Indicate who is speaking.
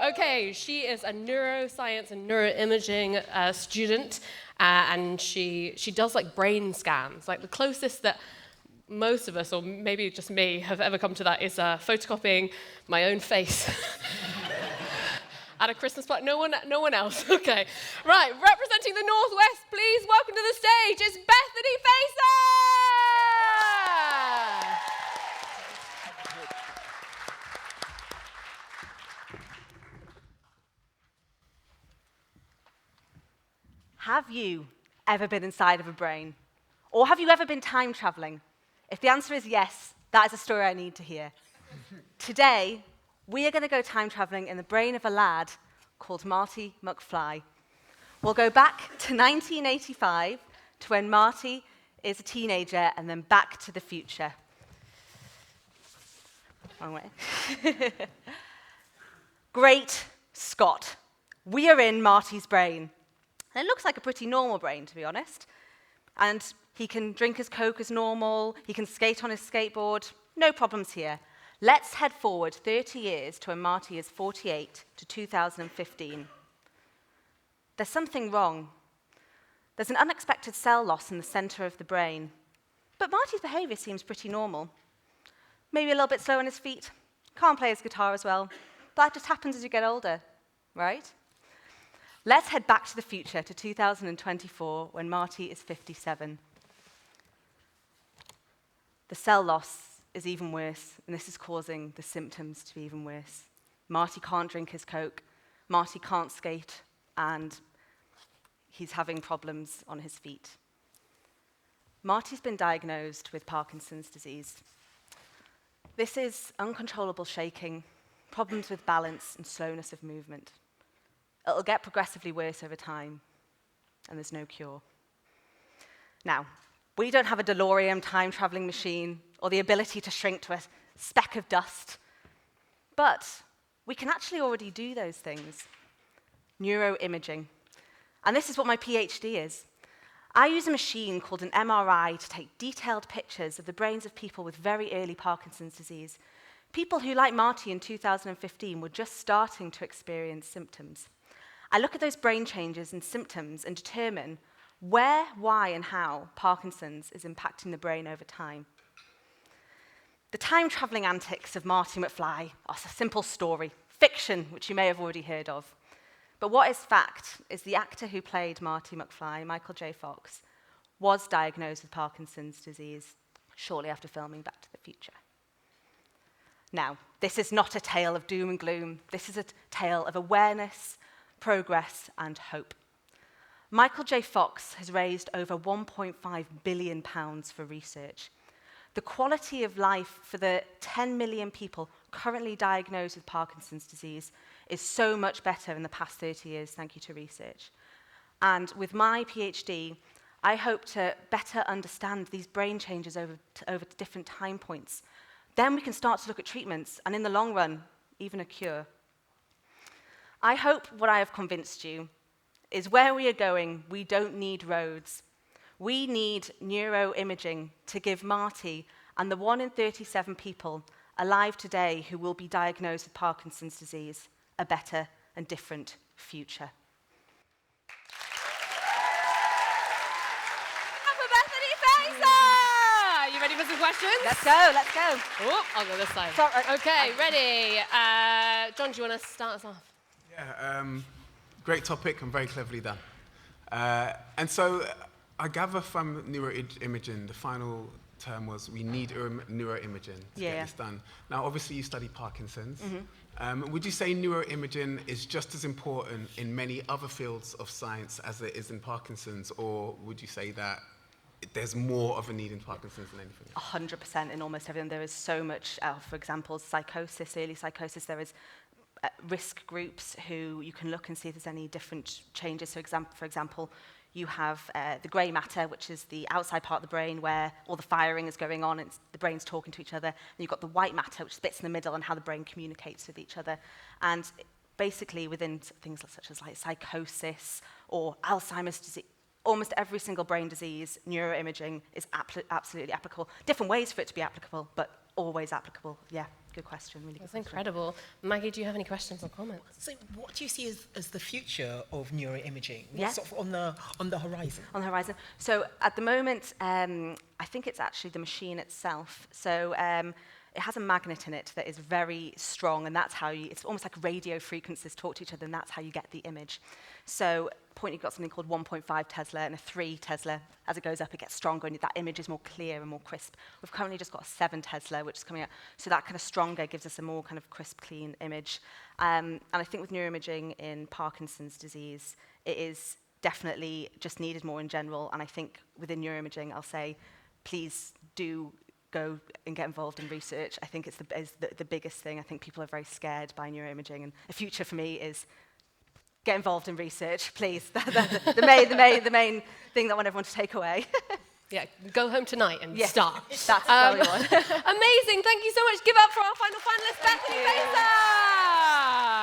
Speaker 1: Okay, she is a neuroscience and neuroimaging student, and she does like brain scans. Like the closest that most of us, or maybe just me, have ever come to that is photocopying my own face at a Christmas party. No one else. Okay, right. Representing the Northwest, please welcome to the stage. It's Bethany Facer.
Speaker 2: Have you ever been inside of a brain? Or have you ever been time traveling? If the answer is yes, that is a story I need to hear. Today, we are going to go time traveling in the brain of a lad called Marty McFly. We'll go back to 1985 to when Marty is a teenager and then back to the future. Wrong way. Great Scott. We are in Marty's brain. And it looks like a pretty normal brain, to be honest. And he can drink his Coke as normal, he can skate on his skateboard, no problems here. Let's head forward 30 years to when Marty is 48 to 2015. There's something wrong. There's an unexpected cell loss in the center of the brain. But Marty's behavior seems pretty normal. Maybe a little bit slow on his feet, can't play his guitar as well. That just happens as you get older, right? Let's head back to the future, to 2024, when Marty is 57. The cell loss is even worse, and this is causing the symptoms to be even worse. Marty can't drink his Coke, Marty can't skate, and he's having problems on his feet. Marty's been diagnosed with Parkinson's disease. This is uncontrollable shaking, problems with balance, and slowness of movement. It'll get progressively worse over time, and there's no cure. Now, we don't have a DeLorean time-traveling machine or the ability to shrink to a speck of dust, but we can actually already do those things. Neuroimaging. And this is what my PhD is. I use a machine called an MRI to take detailed pictures of the brains of people with very early Parkinson's disease, people who, like Marty in 2015, were just starting to experience symptoms. I look at those brain changes and symptoms and determine where, why, and how Parkinson's is impacting the brain over time. The time-traveling antics of Marty McFly are a simple story, fiction, which you may have already heard of. But what is fact is the actor who played Marty McFly, Michael J. Fox, was diagnosed with Parkinson's disease shortly after filming Back to the Future. Now, this is not a tale of doom and gloom. This is a tale of awareness, progress, and hope. Michael J. Fox has raised over £1.5 billion for research. The quality of life for the 10 million people currently diagnosed with Parkinson's disease is so much better in the past 30 years, thank you to research. And with my PhD, I hope to better understand these brain changes over different time points. Then we can start to look at treatments, and in the long run, even a cure. I hope what I have convinced you is where we are going, we don't need roads. We need neuroimaging to give Marty and the 1 in 37 people alive today who will be diagnosed with Parkinson's disease a better and different future.
Speaker 1: For Bethany Facer! You ready for some questions?
Speaker 2: Let's go.
Speaker 1: Oh, I'll go this side.
Speaker 2: Sorry.
Speaker 1: Okay, ready. John, do you want to start us off?
Speaker 3: Yeah, great topic and very cleverly done. And so I gather from neuroimaging, the final term was we need neuroimaging to get this done. Now, obviously, you study Parkinson's. Mm-hmm. Would you say neuroimaging is just as important in many other fields of science as it is in Parkinson's, or would you say that there's more of a need in Parkinson's than anything?
Speaker 2: 100% in almost everything. There is so much, for example, psychosis, early psychosis. There is risk groups who you can look and see if there's any different changes. So for example, you have the grey matter, which is the outside part of the brain where all the firing is going on and the brain's talking to each other. And you've got the white matter, which splits in the middle and how the brain communicates with each other. And basically within things such as like psychosis or Alzheimer's disease, almost every single brain disease, neuroimaging is absolutely applicable. Different ways for it to be applicable, but always applicable. Yeah, good question, really good
Speaker 1: That's
Speaker 2: question.
Speaker 1: incredible. Maggie, do you have any questions or comments?
Speaker 4: So what do you see as the future of neuroimaging? What's
Speaker 2: Yeah.
Speaker 4: sort of on the horizon?
Speaker 2: On the horizon. So at the moment, I think it's actually the machine itself. So it has a magnet in it that is very strong, and that's how it's almost like radio frequencies talk to each other, and that's how you get the image. So point, you've got something called 1.5 Tesla and a 3 Tesla. As it goes up, it gets stronger, and that image is more clear and more crisp. We've currently just got a 7 Tesla, which is coming out. So that kind of stronger gives us a more kind of crisp, clean image. And I think with neuroimaging in Parkinson's disease, it is definitely just needed more in general. And I think within neuroimaging, I'll say, please do go and get involved in research. I think it's the biggest thing. I think people are very scared by neuroimaging, and the future for me is get involved in research, please. the main thing that I want everyone to take away.
Speaker 1: Yeah, go home tonight and start.
Speaker 2: That's what we want.
Speaker 1: Amazing. Thank you so much. Give up for our final finalist, Bethany Baser.